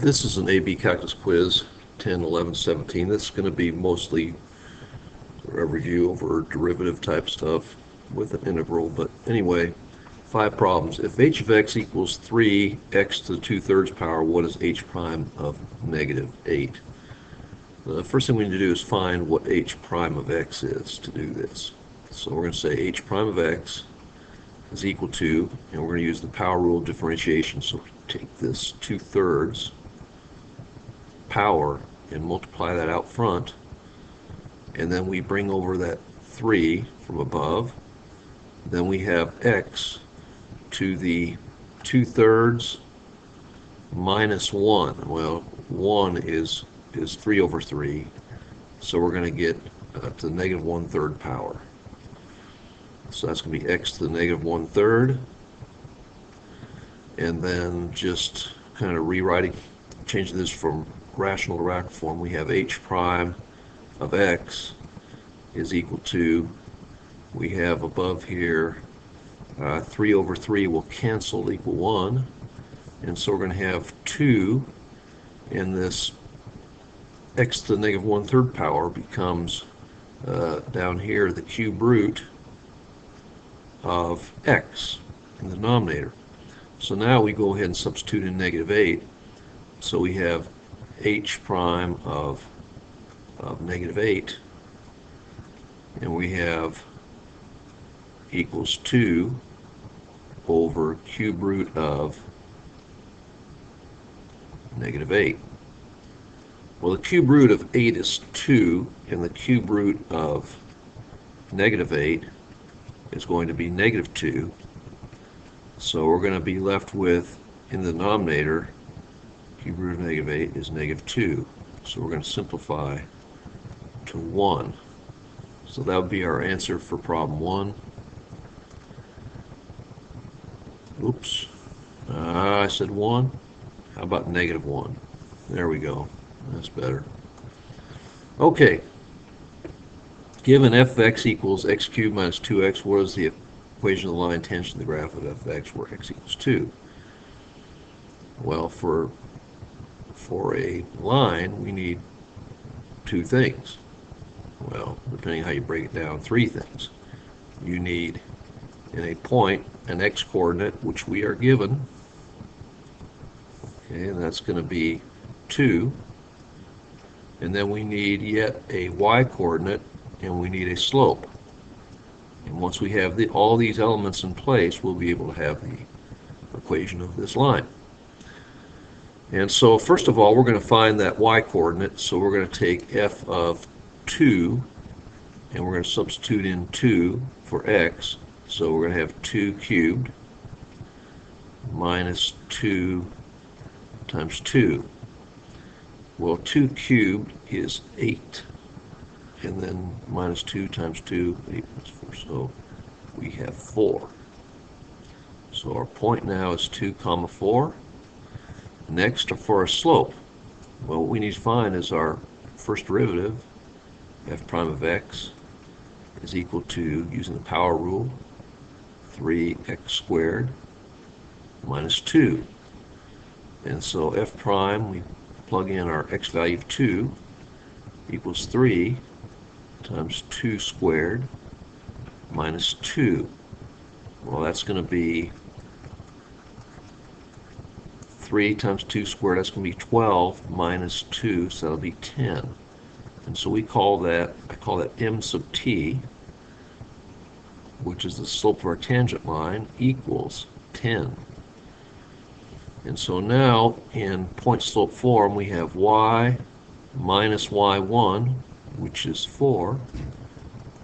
This is an AB Calculus quiz 10, 11, 17. This is going to be mostly a review over derivative type stuff with an integral. But anyway, 5 problems. If h of x equals 3x to the 2/3 power, what is h prime of negative 8? The first thing we need to do is find what h prime of x is to do this. So we're going to say h prime of x is equal to, and we're going to use the power rule of differentiation. So take this 2/3 power and multiply that out front, and then we bring over that 3 from above. Then we have x to the 2/3 minus 1. Well, 1 is 3 over 3, so we're going to get to the negative 1/3 power. So that's going to be x to the negative 1/3, and then just kind of rewriting, changing this from rational to radical form, we have h prime of x is equal to, we have above here 3 over 3 will cancel, equal 1, and so we're going to have 2, and this x to the negative 1/3 power becomes down here the cube root of x in the denominator. So now we go ahead and substitute in negative 8, so we have h prime of negative 8, and we have equals 2 over cube root of negative 8. Well, the cube root of 8 is 2, and the cube root of negative 8 is going to be negative 2. So we're going to be left with, in the denominator, cube root of negative 8 is negative 2. So we're going to simplify to 1. So that would be our answer for problem 1. Oops. I said 1. How about negative 1? There we go. That's better. Okay. Given f of x equals x cubed minus 2x, what is the equation of the line tangent to the graph of f of x where x equals 2? Well, for a line, we need 2 things. Well, depending on how you break it down, 3 things. You need, in a point, an x-coordinate, which we are given. Okay, and that's going to be 2. And then we need yet a y-coordinate, and we need a slope. And once we have all these elements in place, we'll be able to have the equation of this line. And so first of all, we're going to find that y-coordinate. So we're going to take f of 2, and we're going to substitute in 2 for x. So we're going to have 2 cubed minus 2 times 2. Well, 2 cubed is 8. And then minus 2 times 2, 8 plus 4. So we have 4. So our point now is 2 comma 4. Next, for our slope, well, what we need to find is our first derivative, f prime of x, is equal to, using the power rule, 3x squared minus 2. And so f prime, we plug in our x value of 2, equals 3 times 2 squared minus 2. Well, that's going to be 3 times 2 squared, that's going to be 12 minus 2, so that'll be 10. And so we call that, I call that m sub t, which is the slope of our tangent line, equals 10. And so now, in point slope form, we have y minus y1, which is 4,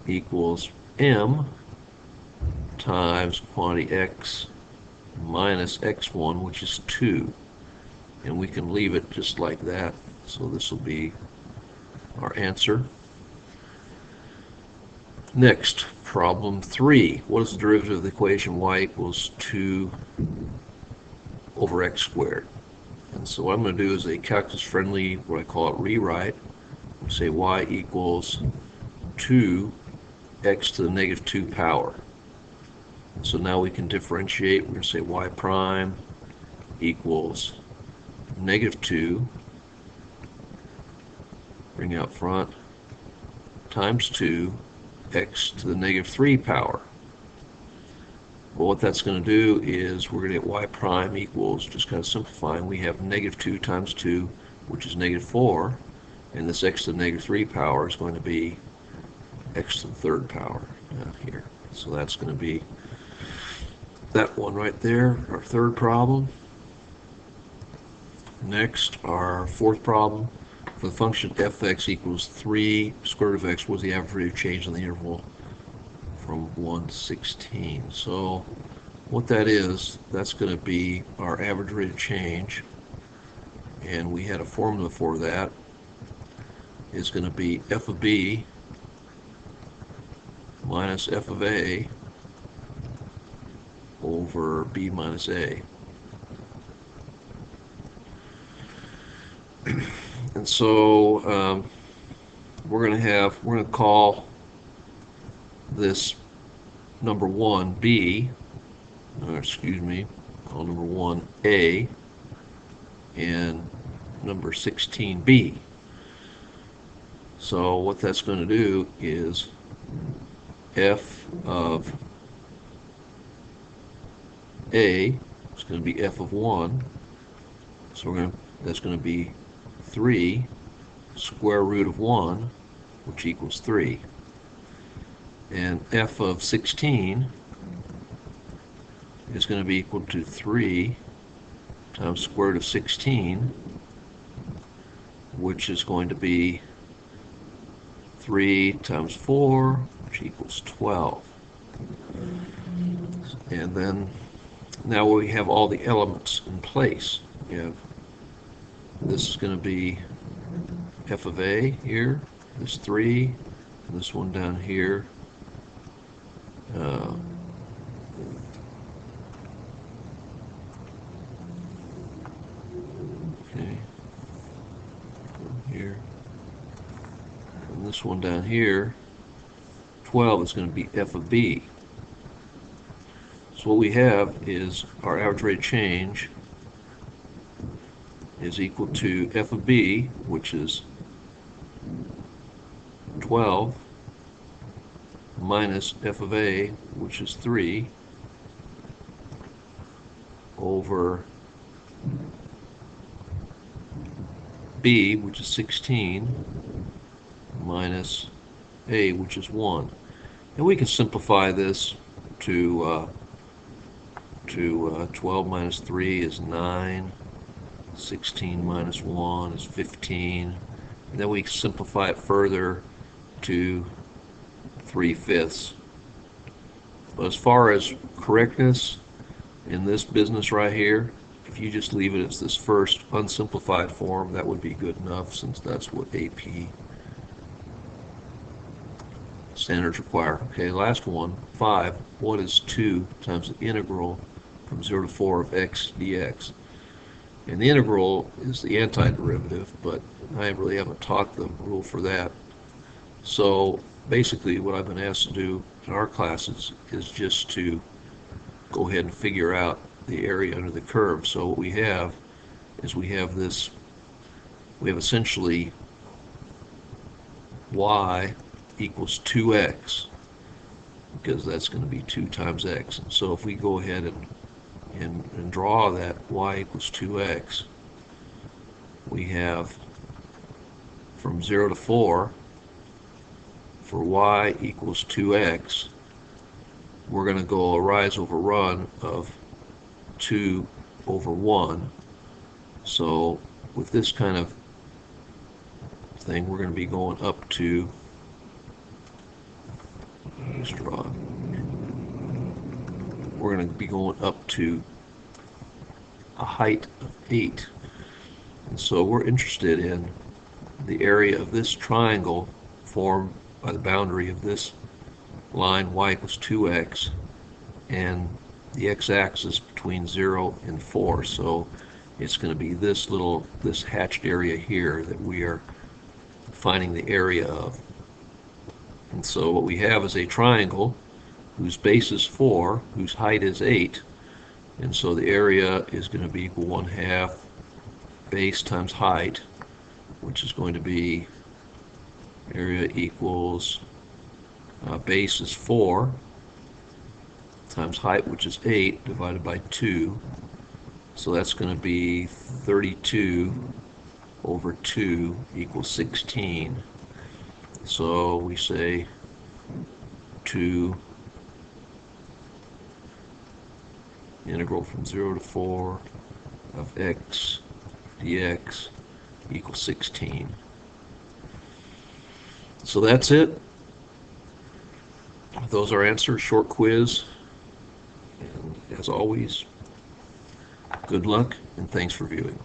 equals m times quantity x minus x1, which is 2. And we can leave it just like that. So this will be our answer. Next, problem 3. What is the derivative of the equation y equals 2 over x squared? And so what I'm going to do is a calculus-friendly, what I call it, rewrite. We'll say y equals 2x to the negative 2 power. So now we can differentiate. We're going to say y prime equals negative 2, bring out front, times 2, x to the negative 3 power. Well, what that's going to do is we're going to get y prime equals, just kind of simplifying, we have negative 2 times 2, which is negative 4, and this x to the negative 3 power is going to be x to the third power down here. So that's going to be that one right there, our third problem. Next, our fourth problem. For the function f(x) equals 3 square root of x, was the average rate of change in the interval from 1 to 16. So what that is, that's going to be our average rate of change, and we had a formula for that. Is going to be f of b minus f of a over b minus a. And so we're going to call this number 1 B, call number 1 A, and number 16 B. So what that's going to do is f of A is going to be f of 1, so that's going to be 3 square root of 1, which equals 3. And f of 16 is going to be equal to 3 times square root of 16, which is going to be 3 times 4, which equals 12. And then now we have all the elements in place. This is going to be f of a here, this 3, and this one down here. Okay, here, and this one down here, 12 is going to be f of b. So what we have is our average rate of change is equal to f of b, which is 12, minus f of a, which is 3, over b, which is 16, minus a, which is 1. And we can simplify this to 12 minus 3 is 9, 16 minus 1 is 15, and then we simplify it further to 3/5. But as far as correctness in this business right here, if you just leave it as this first unsimplified form, that would be good enough, since that's what AP standards require. Okay, last one, 5. What is 2 times the integral from 0 to 4 of x dx? And the integral is the antiderivative, but I really haven't taught the rule for that. So basically what I've been asked to do in our classes is just to go ahead and figure out the area under the curve. So what we have is we have essentially y equals 2x, because that's going to be 2 times x. And so if we go ahead and draw that y equals 2x, we have from 0 to 4, for y equals 2x, we're going to go a rise over run of 2 over 1. So with this kind of thing, we're going to be going up to, let's draw, we're going to be going up to a height of 8. And so we're interested in the area of this triangle formed by the boundary of this line y equals 2x and the x-axis between 0 and 4. So it's going to be this hatched area here that we are finding the area of. And so what we have is a triangle whose base is 4, whose height is 8, and so the area is going to be equal 1/2 base times height, which is going to be area equals base is 4 times height, which is 8, divided by 2. So that's going to be 32 over 2 equals 16. So we say 2 integral from 0 to 4 of x dx equals 16. So that's it. Those are answers, short quiz. And as always, good luck and thanks for viewing.